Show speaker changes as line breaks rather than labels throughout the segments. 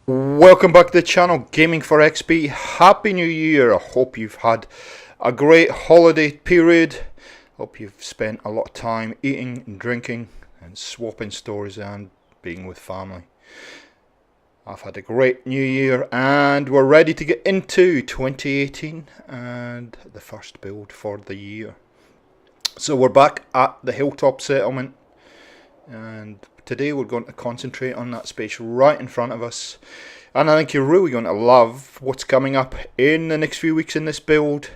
Welcome back to the channel, Gaming for XP. Happy New Year. I hope you've had a great holiday period. Hope you've spent a lot of time eating and drinking and swapping stories and being with family. I've had a great New Year and we're ready to get into 2018 and the first build for the year. So we're back at the Hilltop settlement, and today we're going to concentrate on that space right in front of us. And I think you're really going to love what's coming up in the next few weeks in this build.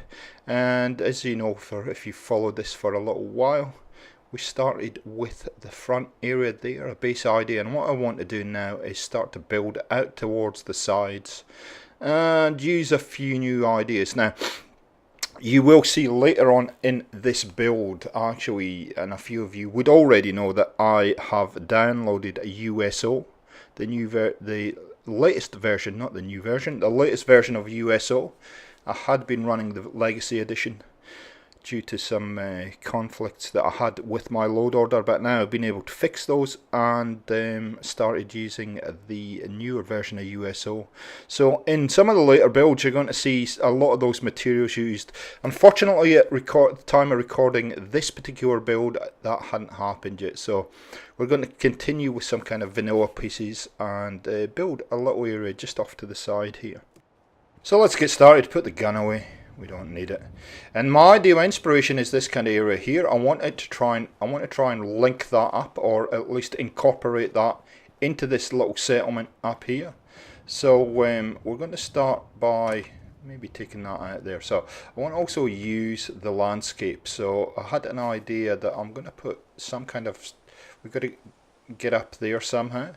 And as you know, if you followed this for a little while, we started with the front area there, a base idea. And what I want to do now is start to build out towards the sides and use a few new ideas. Now, you will see later on in this build, actually, and a few of you would already know that I have downloaded a USO, the latest version, not the new version, the latest version of USO. I had been running the Legacy Edition due to some conflicts that I had with my load order, but now I've been able to fix those and started using the newer version of USO. So in some of the later builds you're going to see a lot of those materials used. Unfortunately at the time of recording this particular build that hadn't happened yet, so we're going to continue with some kind of vanilla pieces and build a little area just off to the side here. So let's get started. Put the gun away. We don't need it. And my ideal inspiration is this kind of area here. I want to try and link that up, or at least incorporate that into this little settlement up here. So we're going to start by maybe taking that out there. So I want to also use the landscape. So I had an idea that I'm going to put some kind of, we've got to get up there somehow.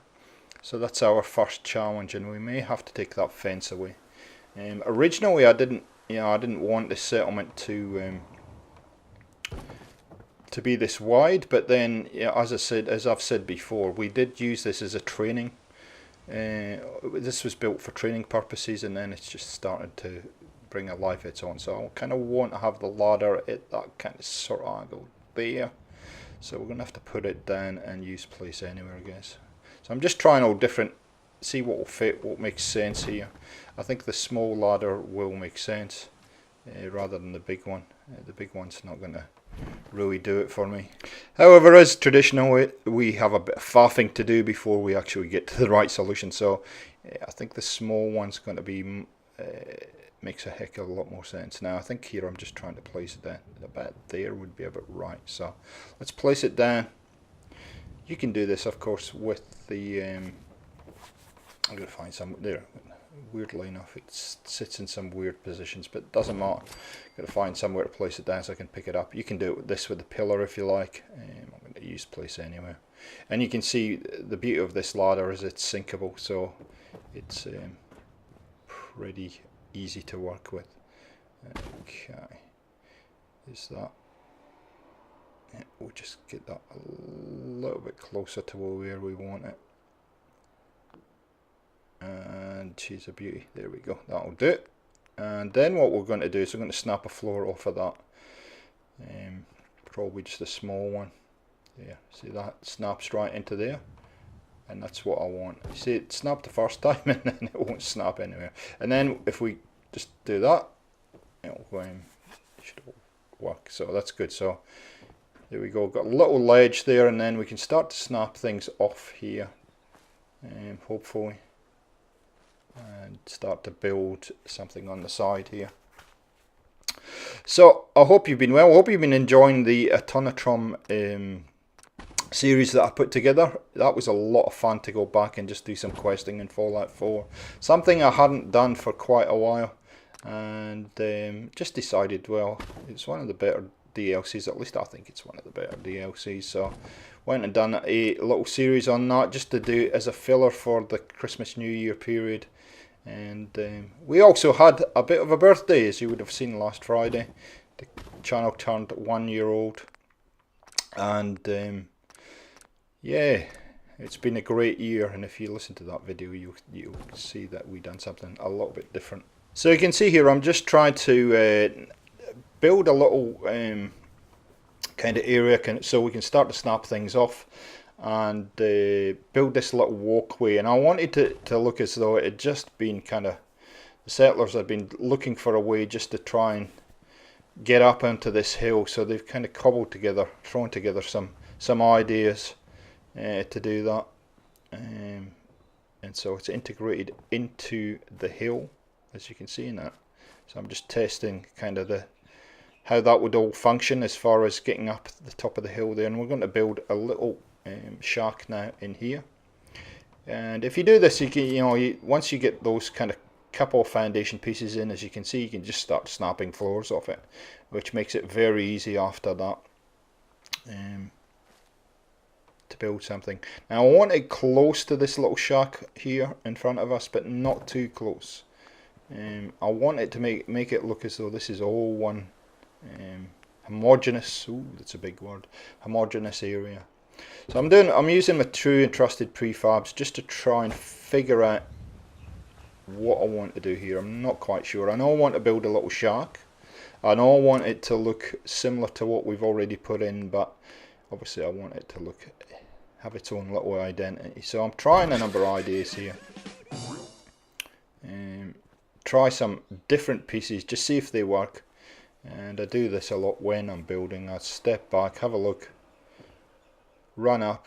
So that's our first challenge, and we may have to take that fence away. Originally I didn't want this settlement to be this wide, but then, as I've said before, we did use this as a training. This was built for training purposes, and then it's just started to bring a life of its own. So I kind of want to have the ladder at that kind of sort of angle there. So we're going to have to put it down and use place anywhere, I guess. So I'm just trying all different, see what will fit, what makes sense here. I think the small ladder will make sense rather than the big one. The big one's not going to really do it for me. However, as traditional, we have a bit of faffing to do before we actually get to the right solution. So I think the small one's going to be makes a heck of a lot more sense. Now I think here I'm just trying to place it down. About there would be about right. So let's place it down. You can do this, of course, with the I'm going to find some there. Weirdly enough, it sits in some weird positions, but it doesn't matter. Got to find somewhere to place it down so I can pick it up. You can do it with this with the pillar if you like. I'm going to use place anywhere. And you can see the beauty of this ladder is it's sinkable, so it's pretty easy to work with. Okay, is that? Yeah, we'll just get that a little bit closer to where we want it. And she's a beauty. There we go, that'll do it. And then what we're going to do is we're going to snap a floor off of that, probably just a small one. Yeah, see that snaps right into there, and that's what I want. You see, it snapped the first time and then it won't snap anywhere. And then if we just do that, it should work. So that's good. So there we go, got a little ledge there, and then we can start to snap things off here, hopefully, and start to build something on the side here. So I hope you've been well. I hope you've been enjoying the Atonatrom series that I put together. That was a lot of fun to go back and just do some questing in Fallout 4. Something I hadn't done for quite a while, and just decided, well, it's one of the better DLCs, at least I think it's one of the better DLCs. So went and done a little series on that just to do as a filler for the Christmas New Year period. And we also had a bit of a birthday, as you would have seen last Friday. The channel turned 1 year old, and yeah, it's been a great year. And if you listen to that video, you'll see that we done something a little bit different. So you can see here, I'm just trying to build a little kind of area so we can start to snap things off. and build this little walkway, and I wanted it to look as though it had just been kind of, the settlers had been looking for a way just to try and get up onto this hill, so they've kind of cobbled together, thrown together some ideas to do that, and so it's integrated into the hill, as you can see in that. So I'm just testing kind of how that would all function as far as getting up the top of the hill there, and we're going to build a little shack now in here. And if you do this, you can, once you get those kind of couple of foundation pieces in, as you can see, you can just start snapping floors off it, which makes it very easy after that to build something. Now I want it close to this little shack here in front of us, but not too close. I want it to make it look as though this is all one homogeneous, ooh, that's a big word, homogeneous area. So I'm using my true and trusted prefabs just to try and figure out what I want to do here. I'm not quite sure. I know I want to build a little shack. I know I want it to look similar to what we've already put in, but obviously I want it to have its own little identity. So I'm trying a number of ideas here. Try some different pieces, just see if they work. And I do this a lot when I'm building. I step back, have a look, run up,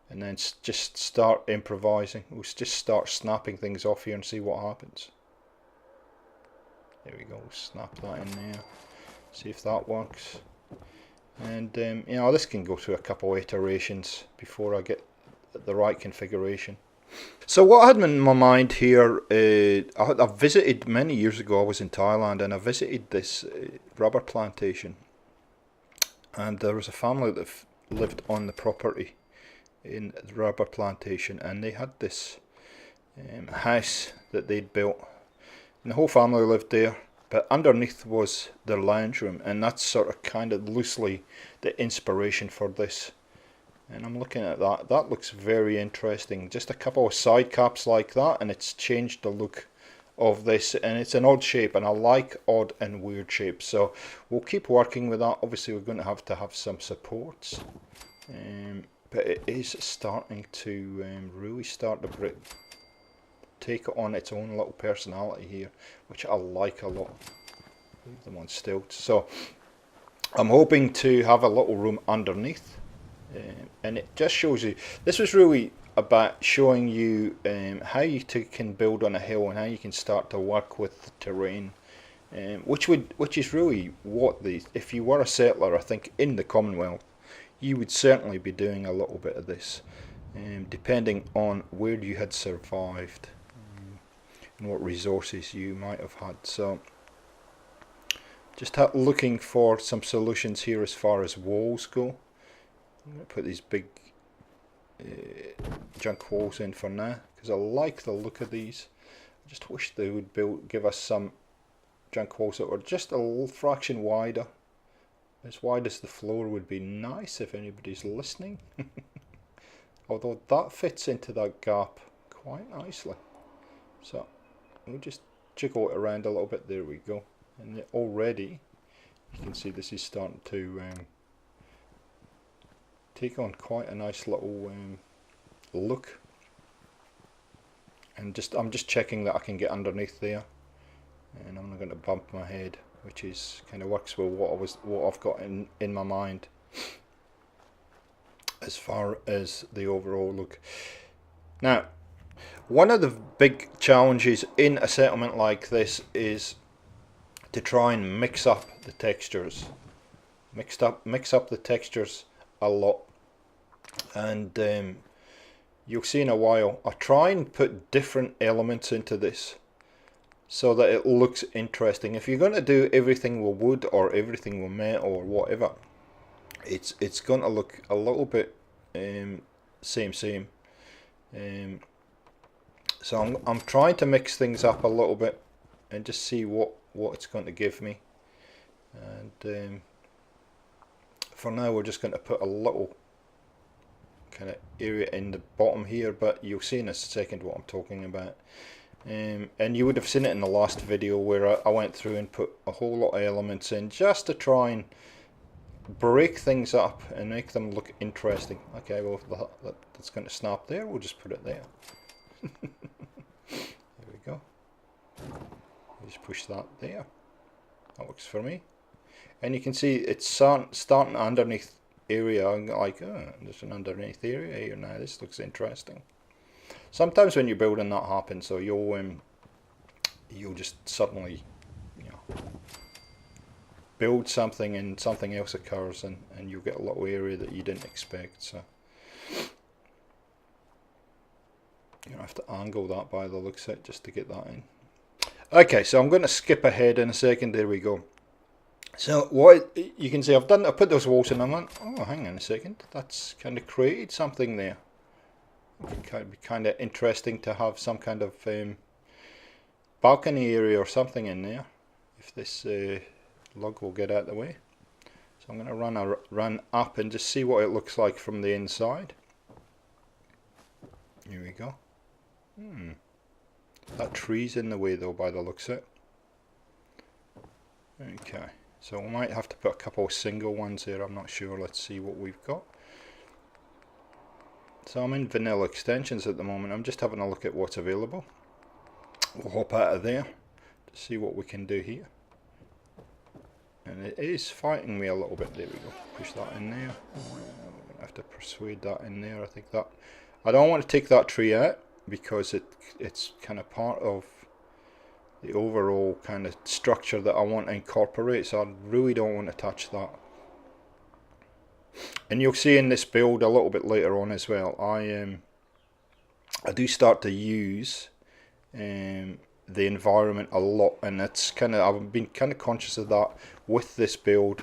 and then just start improvising. We'll just start snapping things off here and see what happens. There we go, snap that in there, see if that works. And this can go through a couple of iterations before I get the right configuration. So what I had in my mind here, I visited many years ago, I was in Thailand, and I visited this rubber plantation, and there was a family that lived on the property in the rubber plantation, and they had this house that they'd built, and the whole family lived there, but underneath was their lounge room, and that's sort of kind of loosely the inspiration for this. And I'm looking at that. That looks very interesting. Just a couple of side caps like that, and it's changed the look of this. And it's an odd shape, and I like odd and weird shapes. So we'll keep working with that. Obviously, we're going to have some supports. But it is starting to really start to take on its own little personality here, which I like a lot. Leave them on stilts. So I'm hoping to have a little room underneath. And it just shows you, this was really about showing you how you can build on a hill and how you can start to work with the terrain, which is really what if you were a settler, I think in the Commonwealth, you would certainly be doing a little bit of this, depending on where you had survived and what resources you might have had. So just looking for some solutions here as far as walls go. I'm going to put these big junk walls in for now, because I like the look of these. I just wish they would give us some junk walls that were just a little fraction wider. As wide as the floor would be nice if anybody's listening. Although that fits into that gap quite nicely. So we'll just jiggle it around a little bit. There we go. And already you can see this is starting to take on quite a nice little look. And I'm just checking that I can get underneath there, and I'm not going to bump my head, which is kind of works with what I've got in my mind as far as the overall look. Now, one of the big challenges in a settlement like this is to try and mix up the textures. Mix up the textures a lot. And you'll see in a while, I try and put different elements into this so that it looks interesting. If you're going to do everything with wood or everything with metal or whatever, it's going to look a little bit same. So I'm trying to mix things up a little bit and just see what it's going to give me. And for now, we're just going to put a little kind of area in the bottom here, but you'll see in a second what I'm talking about. And you would have seen it in the last video where I went through and put a whole lot of elements in just to try and break things up and make them look interesting. Okay, well, if that's going to snap there, we'll just put it there. There we go. Just push that there. That works for me. And you can see it's starting underneath area. I'm like, oh, there's an underneath area here now. This looks interesting. Sometimes when you're building, that happens. So you'll just suddenly, you know, build something and something else occurs, and you'll get a little area that you didn't expect. So you have to angle that by the looks of it just to get that in. Okay, so I'm going to skip ahead in a second. There we go. So what you can see, I put those walls in and I went, oh, hang on a second, that's kind of created something there. It would be kind of interesting to have some kind of balcony area or something in there, if this log will get out of the way. So I'm going to run up and just see what it looks like from the inside. Here we go. That tree's in the way though by the looks of it. Okay, so we might have to put a couple of single ones there, I'm not sure. Let's see what we've got. So I'm in vanilla extensions at the moment. I'm just having a look at what's available. We'll hop out of there to see what we can do here. And it is fighting me a little bit. There we go. Push that in there. I'm going to have to persuade that in there. I think that I don't want to take that tree out because it's kind of part of the overall kind of structure that I want to incorporate. So I really don't want to touch that. And you'll see in this build a little bit later on as well, I do start to use the environment a lot, and that's kind of, I've been kind of conscious of that with this build,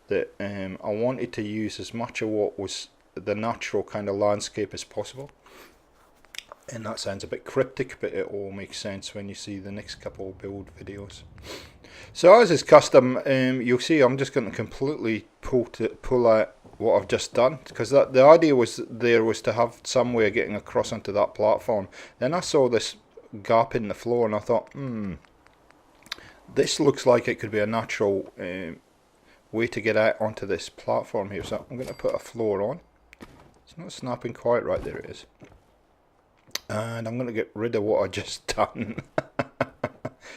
that I wanted to use as much of what was the natural kind of landscape as possible. And that sounds a bit cryptic, but it all makes sense when you see the next couple of build videos. So as is custom, you'll see I'm just going to completely pull out what I've just done, because the idea was to have some way of getting across onto that platform. Then I saw this gap in the floor and I thought, this looks like it could be a natural way to get out onto this platform here. So I'm going to put a floor on. It's not snapping quite right. There it is. And I'm going to get rid of what I just done.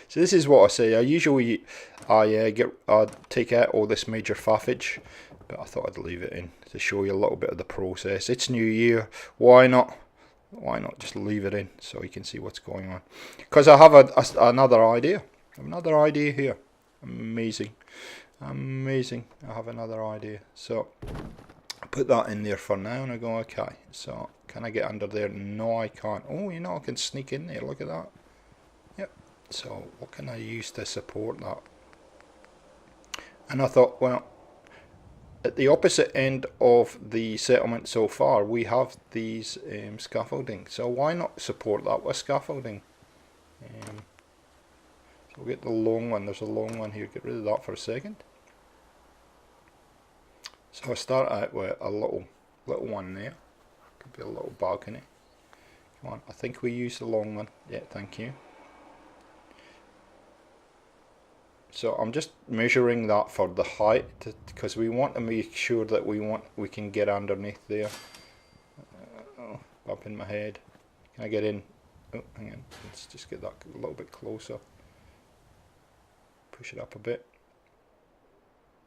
So this is what I say. I take out all this major faffage, but I thought I'd leave it in to show you a little bit of the process. It's New Year. Why not? Why not just leave it in so you can see what's going on? Because I have another idea. I have another idea here. Amazing. Amazing. I have another idea. So I put that in there for now and I go, okay. So can I get under there? No, I can't. Oh, you know, I can sneak in there. Look at that. Yep. So what can I use to support that? And I thought, well, at the opposite end of the settlement so far, we have these scaffolding. So why not support that with scaffolding? So we'll get the long one. There's a long one here. Get rid of that for a second. So I start out with a little one there. Could be a little balcony. Come on, I think we use the long one. Yeah, thank you. So I'm just measuring that for the height, because we want to make sure that we can get underneath there. Up in my head. Can I get in? Oh, hang on. Let's just get that a little bit closer. Push it up a bit.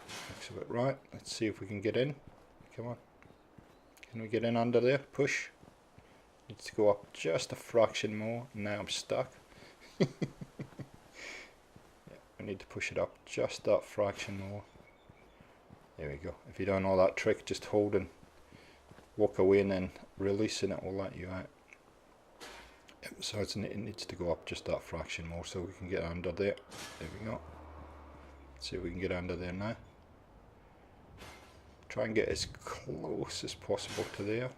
Looks a bit right. Let's see if we can get in. Come on. Can we get in under there? Push. Needs to go up just a fraction more. Now I'm stuck. Yeah, we need to push it up just that fraction more. There we go. If you don't know that trick, just hold and walk away and then releasing it will let you out. Yep, so it needs to go up just that fraction more so we can get under there. There we go. Let's see if we can get under there now. Try and get as close as possible to there.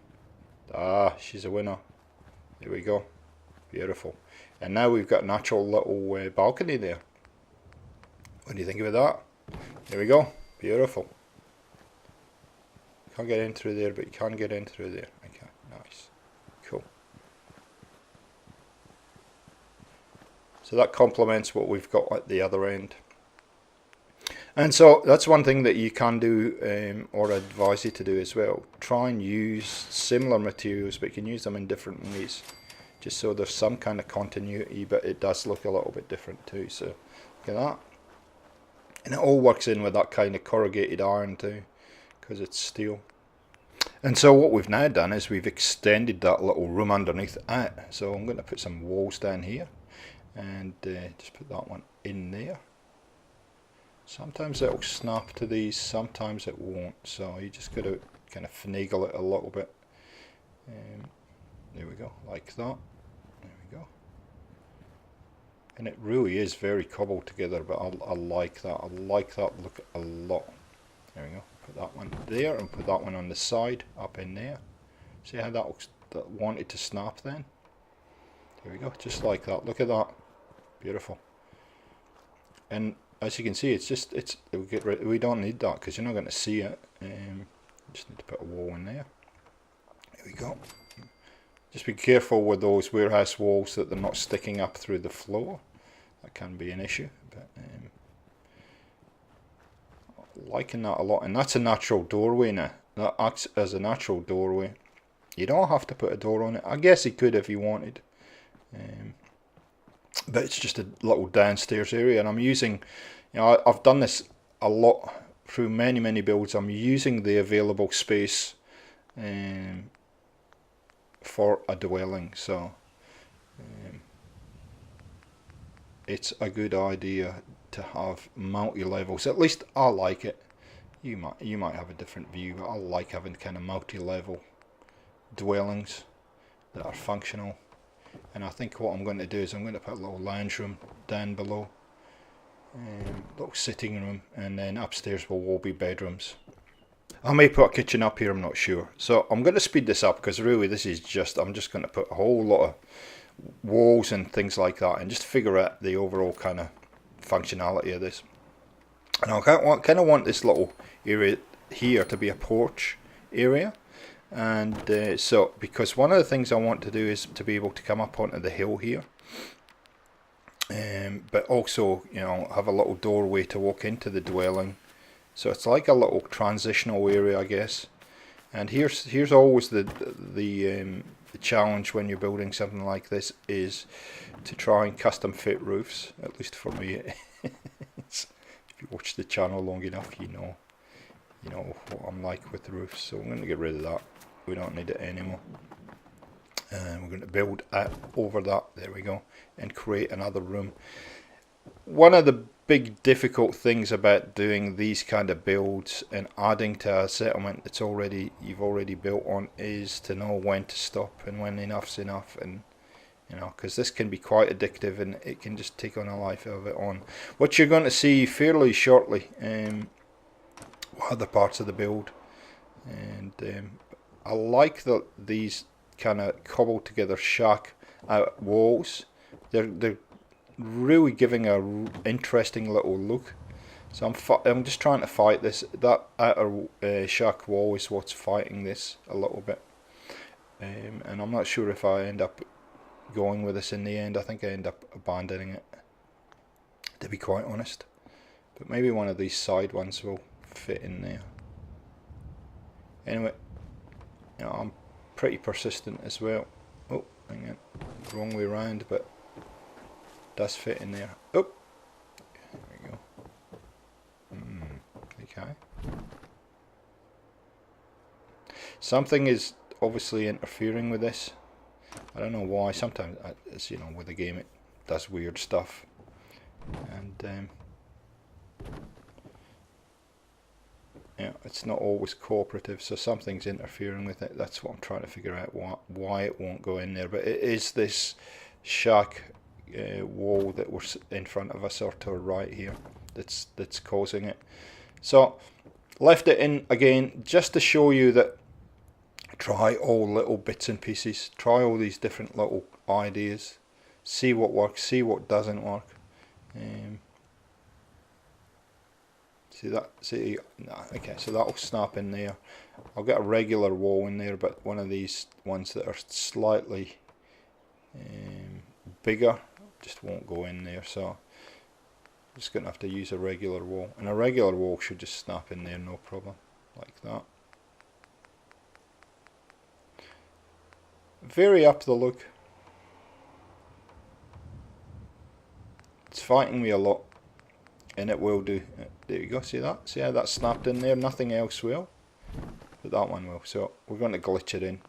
Ah, she's a winner. There we go. Beautiful. And now we've got a natural little balcony there. What do you think about that? There we go. Beautiful. Can't get in through there, but you can get in through there. Okay, nice. Cool. So that complements what we've got at the other end. And so that's one thing that you can do, or advise you to do as well. Try and use similar materials, but you can use them in different ways, just so there's some kind of continuity, but it does look a little bit different too. So look at that, and it all works in with that kind of corrugated iron too, because it's steel. And so what we've now done is we've extended that little room underneath it. So I'm going to put some walls down here, and just put that one in there. Sometimes it'll snap to these, sometimes it won't, so you just got to kind of finagle it a little bit. There we go, like that. There we go. And it really is very cobbled together, but I like that. I like that look a lot. There we go. Put that one there and put that one on the side up in there. See how that looks, that wanted to snap then? There we go, just like that. Look at that. Beautiful. And as you can see, we don't need that because you're not going to see it. Just need to put a wall in there. There we go. Just be careful with those warehouse walls that they're not sticking up through the floor. That can be an issue. But liking that a lot, and that's a natural doorway now. That acts as a natural doorway. You don't have to put a door on it. I guess you could if you wanted. But it's just a little downstairs area, and I'm using, I've done this a lot through many builds. I'm using the available space for a dwelling, so it's a good idea to have multi-levels. At least I like it. You might have a different view, but I like having kind of multi-level dwellings that are functional. And I think what I'm going to do is I'm going to put a little lounge room down below, little sitting room, and then upstairs will all be bedrooms. I may put a kitchen up here, I'm not sure. So I'm going to speed this up because really this is just, I'm just going to put a whole lot of walls and things like that and just figure out the overall kind of functionality of this. And I kind of want this little area here to be a porch area. And so because one of the things I want to do is to be able to come up onto the hill here, but also have a little doorway to walk into the dwelling, so it's like a little transitional area, I guess. And here's always the challenge when you're building something like this, is to try and custom fit roofs. At least for me, if you watch the channel long enough, you know what I'm like with the roofs. So I'm going to get rid of that. We don't need it anymore. And we're going to build over that. There we go. And create another room. One of the big difficult things about doing these kind of builds and adding to a settlement that's you've already built on is to know when to stop and when enough's enough. And because this can be quite addictive and it can just take on a life of it on. What you're going to see fairly shortly, other parts of the build, and I like that these kind of cobbled together shack walls. They're really giving a interesting little look. So I'm just trying to fight this. That outer shack wall is what's fighting this a little bit, and I'm not sure if I end up going with this in the end. I think I end up abandoning it, to be quite honest. But maybe one of these side ones will fit in there. Anyway, I'm pretty persistent as well. Oh, hang on, wrong way around, but does fit in there. Oh, there we go. Okay. Something is obviously interfering with this. I don't know why. Sometimes, it's, with the game, it does weird stuff, and it's not always cooperative, so something's interfering with it. That's what I'm trying to figure out, why it won't go in there. But it is this shack wall that was in front of us or to our right here that's causing it. So left it in again just to show you that try all little bits and pieces, try all these different little ideas, see what works, see what doesn't work. See that? See? Nah, okay, so that'll snap in there. I'll get a regular wall in there, but one of these ones that are slightly bigger just won't go in there. So Just going to have to use a regular wall, and a regular wall should just snap in there no problem, like that. Vary up the look. It's fighting me a lot, and it will do. There you go, see that? See how that snapped in there? Nothing else will, but that one will. So we're going to glitch it in.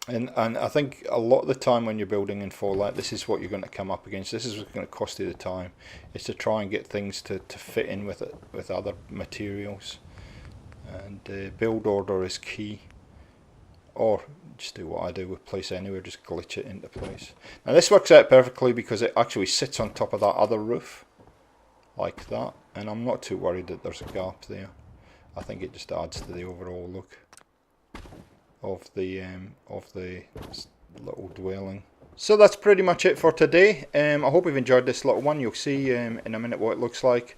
And I think a lot of the time when you're building in Fallout, this is what you're going to come up against. This is what's going to cost you the time. Is to try and get things to fit in with it, with other materials. And build order is key. Or just do what I do with Place Anywhere, just glitch it into place. Now this works out perfectly because it actually sits on top of that other roof. Like that. And I'm not too worried that there's a gap there. I think it just adds to the overall look of the little dwelling. So that's pretty much it for today. I hope you've enjoyed this little one. You'll see in a minute what it looks like.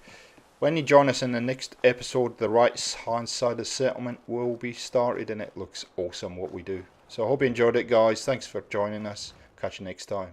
When you join us in the next episode, the right hand side of the settlement will be started, and it looks awesome what we do. So I hope you enjoyed it, guys. Thanks for joining us. Catch you next time.